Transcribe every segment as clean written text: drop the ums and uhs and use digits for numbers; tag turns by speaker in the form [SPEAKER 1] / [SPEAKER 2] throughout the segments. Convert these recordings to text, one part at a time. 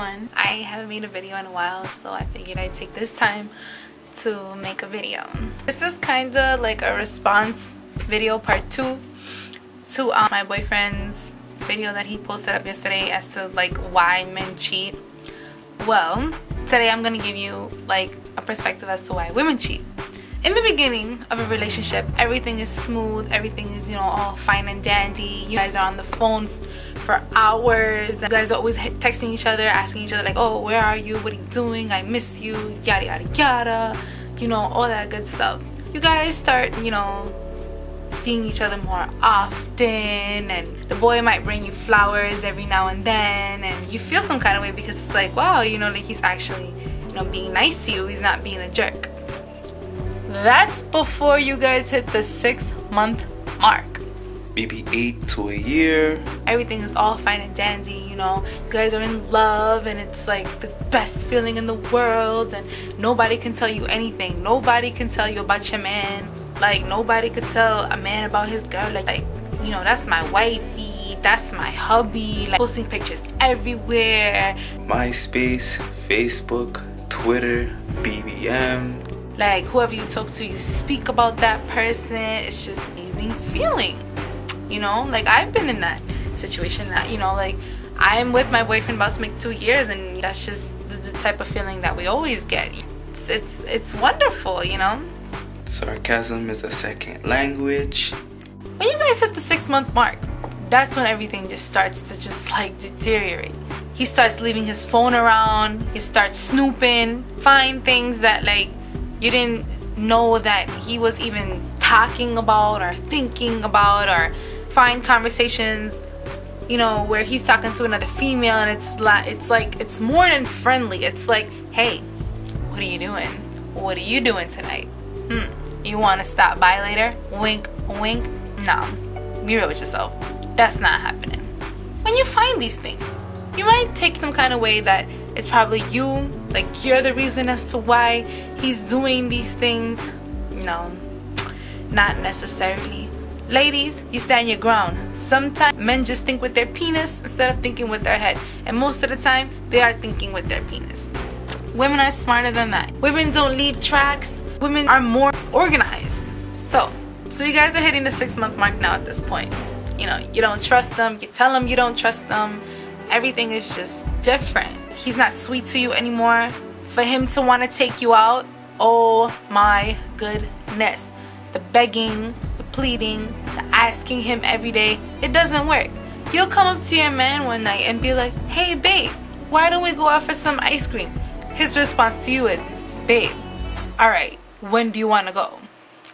[SPEAKER 1] everyone. I haven't made a video in a while, so I figured I'd take this time to make a video. This is kind of like a response video, part 2 to my boyfriend's video that he posted up yesterday as to like why men cheat. Well, today I'm gonna give you like a perspective as to why women cheat. In the beginning of a relationship, everything is smooth, everything is, you know, all fine and dandy. You guys are on the phone for hours. You guys are always texting each other, asking each other like, oh, where are you? What are you doing? I miss you, yada yada yada. You know, all that good stuff. You guys start, you know, seeing each other more often, and the boy might bring you flowers every now and then, and you feel some kind of way because it's like, wow, you know, like he's actually, you know, being nice to you. He's not being a jerk. That's before you guys hit the 6-month mark.
[SPEAKER 2] Maybe 8 to a year.
[SPEAKER 1] Everything is all fine and dandy, you know. You guys are in love and it's like the best feeling in the world, and nobody can tell you anything. Nobody can tell you about your man. Like, nobody could tell a man about his girl. Like, you know, that's my wifey, that's my hubby. Like, posting pictures everywhere.
[SPEAKER 2] MySpace, Facebook, Twitter, BBM.
[SPEAKER 1] Like, whoever you talk to, you speak about that person. It's just an amazing feeling, you know. Like, I've been in that situation that, you know, like I'm with my boyfriend about to make 2 years, and that's just the type of feeling that we always get. It's wonderful, you know.
[SPEAKER 2] Sarcasm is a second language.
[SPEAKER 1] When you guys hit the 6-month mark, that's when everything just starts to just like deteriorate. He starts leaving his phone around. He starts snooping, find things that like you didn't know that he was even talking about or thinking about, or find conversations, you know, where he's talking to another female, and it's more than friendly. It's like, hey, what are you doing? What are you doing tonight? You want to stop by later? Wink, wink. No, be real with yourself. That's not happening. When you find these things, you might take some kind of way that it's probably you, like you're the reason as to why he's doing these things. No, not necessarily. Ladies, you stand your ground. Sometimes men just think with their penis instead of thinking with their head, and most of the time they are thinking with their penis. Women are smarter than that. Women don't leave tracks. Women are more organized. So you guys are hitting the 6-month mark now at this point. You know, you don't trust them. You tell them you don't trust them. Everything is just different. He's not sweet to you anymore. For him to want to take you out, oh my goodness. The begging, the pleading, the asking him every day, it doesn't work. You'll come up to your man one night and be like, hey babe, why don't we go out for some ice cream? His response to you is, babe, alright, when do you want to go?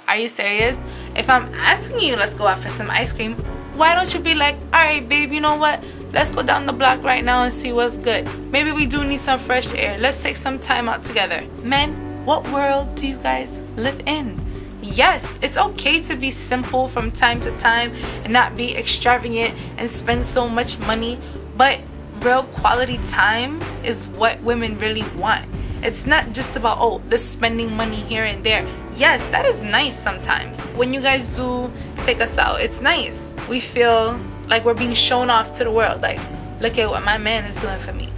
[SPEAKER 1] Are you serious? If I'm asking you let's go out for some ice cream, why don't you be like, alright babe, you know what? Let's go down the block right now and see what's good. Maybe we do need some fresh air. Let's take some time out together. Men, what world do you guys live in? Yes, it's okay to be simple from time to time and not be extravagant and spend so much money, but real quality time is what women really want. It's not just about, oh, this spending money here and there. Yes, that is nice sometimes. When you guys do take us out, it's nice. We feel like we're being shown off to the world. Like, look at what my man is doing for me.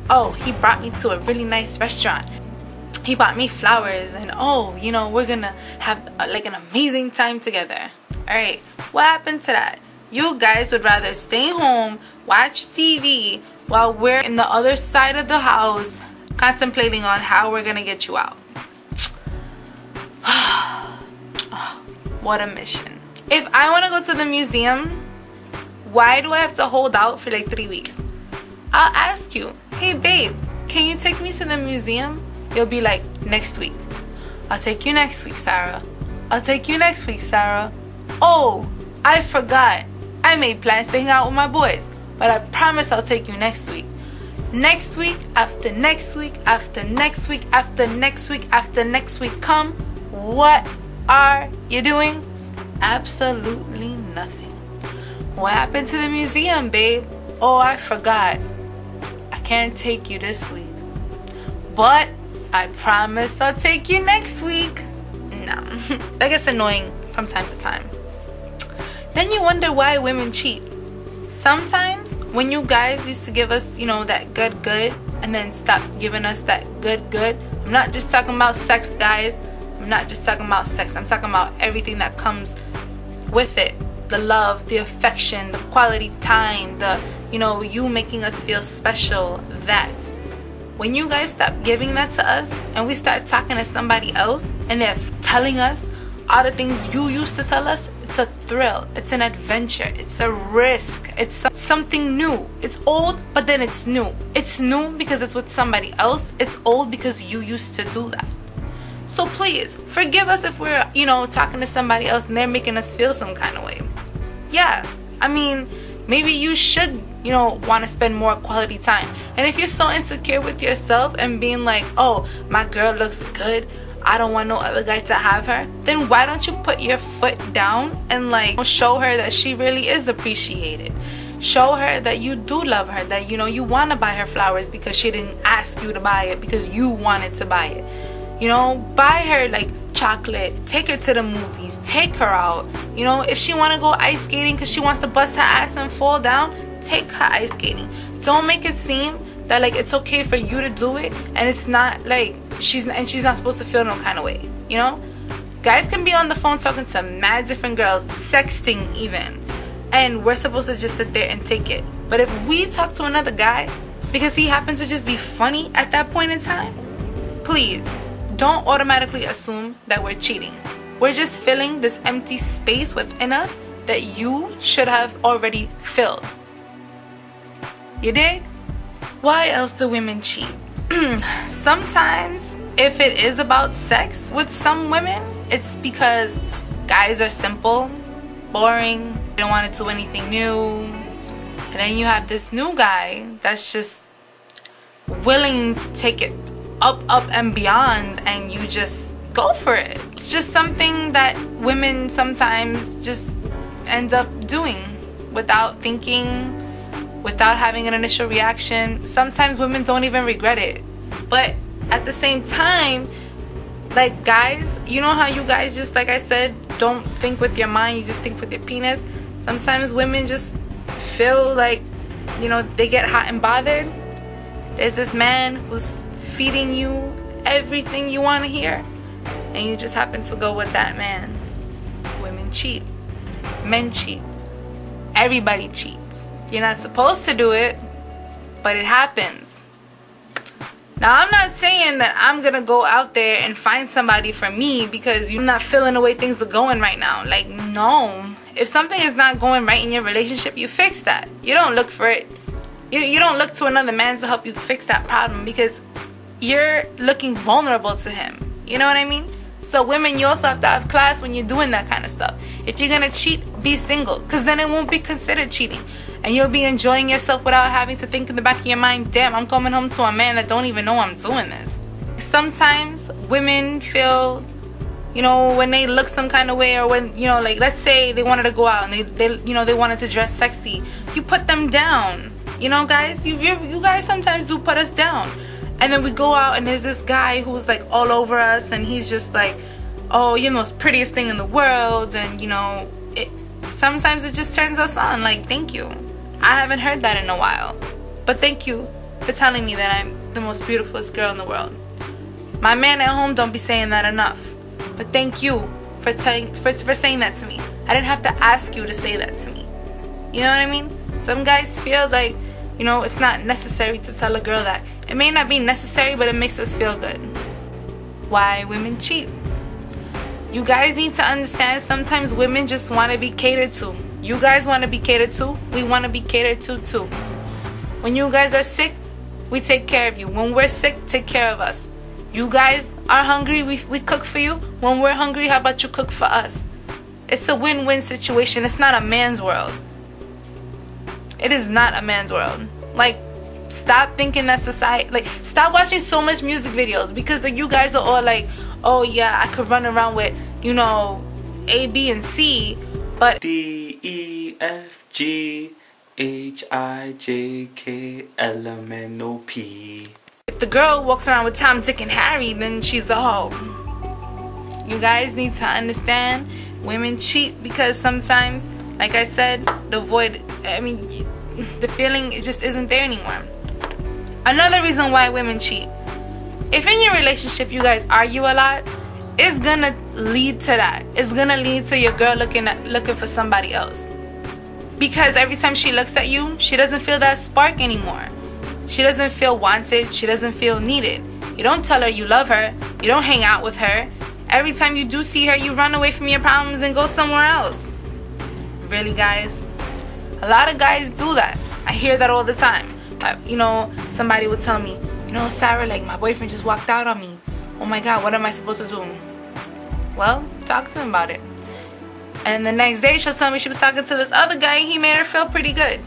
[SPEAKER 1] Oh, he brought me to a really nice restaurant. He bought me flowers, and oh, you know, we're gonna have like an amazing time together. Alright, what happened to that? You guys would rather stay home, watch TV, while we're in the other side of the house contemplating on how we're gonna get you out. What a mission. If I want to go to the museum, why do I have to hold out for like 3 weeks? I'll ask you, hey babe, can you take me to the museum? You'll be like, next week. I'll take you next week, Sarah. I'll take you next week, Sarah. Oh, I forgot. I made plans to hang out with my boys, but I promise I'll take you next week. Next week, after next week, after next week, after next week, after next week come, what are you doing? Absolutely nothing. What happened to the museum, babe? Oh, I forgot. I can't take you this week, but I promise I'll take you next week. No, that gets annoying from time to time. Then you wonder why women cheat. Sometimes when you guys used to give us, you know, that good, and then stop giving us that good. I'm not just talking about sex, guys. I'm not just talking about sex. I'm talking about everything that comes with it. The love, the affection, the quality time, the, you know, you making us feel special. That when you guys stop giving that to us and we start talking to somebody else and they're telling us all the things you used to tell us, it's a thrill, it's an adventure, it's a risk, it's something new. It's old, but then it's new. It's new because it's with somebody else. It's old because you used to do that. So please forgive us if we're, you know, talking to somebody else and they're making us feel some kind of way. Yeah, I mean, maybe you should, you know, want to spend more quality time. And if you're so insecure with yourself and being like, oh, my girl looks good, I don't want no other guy to have her, then why don't you put your foot down and like show her that she really is appreciated. Show her that you do love her, that, you know, you want to buy her flowers because she didn't ask you to buy it, because you wanted to buy it. You know, buy her like chocolate, take her to the movies, take her out. You know, if she want to go ice skating because she wants to bust her ass and fall down, take her ice skating. Don't make it seem that like it's okay for you to do it and it's not like she's not supposed to feel no kind of way. You know, guys can be on the phone talking to mad different girls, sexting even, and we're supposed to just sit there and take it. But if we talk to another guy because he happens to just be funny at that point in time, please don't automatically assume that we're cheating. We're just filling this empty space within us that you should have already filled. You dig? Why else do women cheat? Sometimes, if it is about sex with some women, it's because guys are simple, boring, they don't want to do anything new. And then you have this new guy that's just willing to take it up and beyond, and you just go for it. It's just something that women sometimes just end up doing without thinking, without having an initial reaction. Sometimes women don't even regret it. But at the same time, like guys, you know how you guys just, like I said, don't think with your mind, you just think with your penis. Sometimes women just feel like, you know, they get hot and bothered. There's this man who's feeding you everything you want to hear, and you just happen to go with that man. Women cheat, men cheat, everybody cheats. You're not supposed to do it, but it happens. Now, I'm not saying that I'm gonna go out there and find somebody for me because you're not feeling the way things are going right now. Like, no. If something is not going right in your relationship, you fix that. You don't look for it. You don't look to another man to help you fix that problem because you're looking vulnerable to him. You know what I mean? So women, you also have to have class when you're doing that kind of stuff. If you're gonna cheat, be single, because then it won't be considered cheating, and you'll be enjoying yourself without having to think in the back of your mind, damn, I'm coming home to a man that don't even know I'm doing this. Sometimes women feel, you know, when they look some kind of way, or when, you know, like let's say they wanted to go out and they wanted to dress sexy, you put them down. You know, guys, you guys sometimes do put us down. And then we go out and there's this guy who's like all over us, and he's just like, oh, you're the most prettiest thing in the world, and you know, sometimes it just turns us on. Like, thank you. I haven't heard that in a while, but thank you for telling me that I'm the most beautifulest girl in the world. My man at home don't be saying that enough, but thank you for saying that to me. I didn't have to ask you to say that to me. You know what I mean? Some guys feel like, you know, it's not necessary to tell a girl that. It may not be necessary, but it makes us feel good. Why women cheat? You guys need to understand, sometimes women just want to be catered to. You guys want to be catered to. We want to be catered to too. When you guys are sick, we take care of you. When we're sick, take care of us. You guys are hungry, we cook for you. When we're hungry, how about you cook for us? It's a win-win situation. It's not a man's world. It is not a man's world. Like, stop thinking that society, like, stop watching so much music videos because like, you guys are all like, oh yeah, I could run around with, you know, A, B, and C, but
[SPEAKER 2] D, E, F, G, H, I, J, K, L, M, N, O, P.
[SPEAKER 1] If the girl walks around with Tom, Dick, and Harry, then she's a hoe. You guys need to understand, women cheat because sometimes, like I said, the feeling just isn't there anymore. Another reason why women cheat. If in your relationship you guys argue a lot, it's gonna lead to that. It's gonna lead to your girl looking for somebody else. Because every time she looks at you, she doesn't feel that spark anymore. She doesn't feel wanted. She doesn't feel needed. You don't tell her you love her. You don't hang out with her. Every time you do see her, you run away from your problems and go somewhere else. Really, guys? A lot of guys do that. I hear that all the time. You know, somebody would tell me, you know, Sarah, like, my boyfriend just walked out on me. Oh my God, what am I supposed to do? Well, talk to him about it. And the next day, she'll tell me she was talking to this other guy and he made her feel pretty good.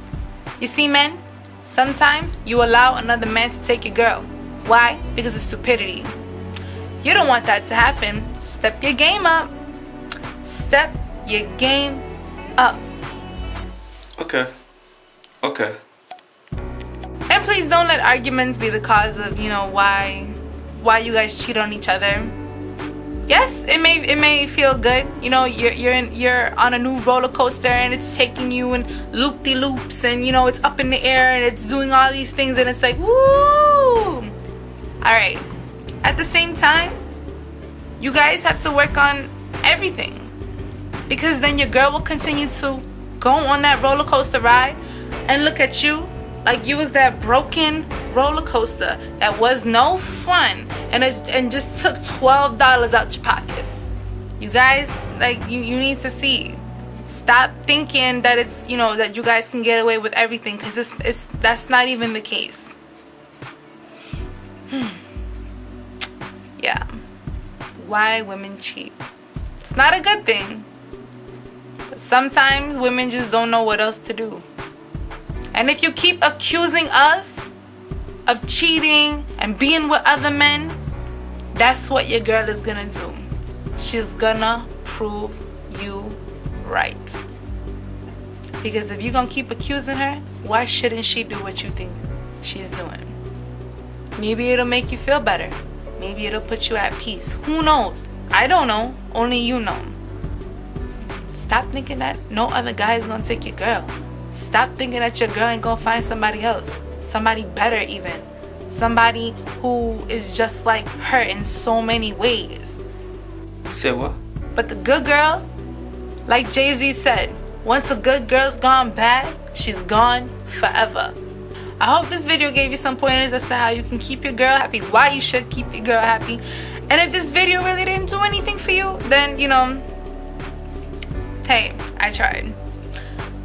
[SPEAKER 1] You see, men, sometimes you allow another man to take your girl. Why? Because of stupidity. You don't want that to happen. Step your game up. Step your game up.
[SPEAKER 2] Okay. Okay.
[SPEAKER 1] And please don't let arguments be the cause of, you know, why you guys cheat on each other. Yes, it may feel good. You know, you're on a new roller coaster and it's taking you in loop-de-loops and, you know, it's up in the air and it's doing all these things and it's like, woo! Alright. At the same time, you guys have to work on everything. Because then your girl will continue to go on that roller coaster ride and look at you like you was that broken roller coaster that was no fun and just took $12 out your pocket. You guys, like, you need to see. Stop thinking that it's, you know, that you guys can get away with everything, because that's not even the case. Yeah. Why women cheat? It's not a good thing. But sometimes women just don't know what else to do. And if you keep accusing us of cheating and being with other men, that's what your girl is gonna do. She's gonna prove you right. Because if you're gonna keep accusing her, why shouldn't she do what you think she's doing? Maybe it'll make you feel better. Maybe it'll put you at peace. Who knows? I don't know. Only you know. Stop thinking that no other guy is gonna take your girl. Stop thinking that your girl ain't gonna find somebody else. Somebody better even. Somebody who is just like her in so many ways.
[SPEAKER 2] Say what?
[SPEAKER 1] But the good girls, like Jay-Z said, once a good girl's gone bad, she's gone forever. I hope this video gave you some pointers as to how you can keep your girl happy, why you should keep your girl happy. And if this video really didn't do anything for you, then, you know, hey, I tried.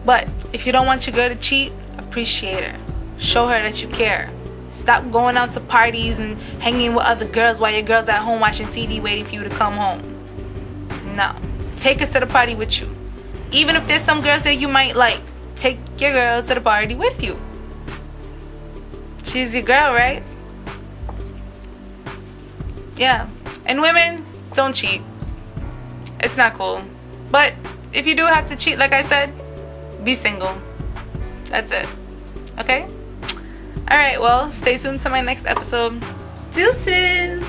[SPEAKER 1] But if you don't want your girl to cheat, appreciate her. Show her that you care. Stop going out to parties and hanging with other girls while your girl's at home watching TV waiting for you to come home. No. Take her to the party with you. Even if there's some girls that you might like, take your girl to the party with you. She's your girl, right? Yeah. And women, don't cheat. It's not cool. But if you do have to cheat, like I said, be single. That's it. Okay? Alright, well, stay tuned to my next episode. Deuces!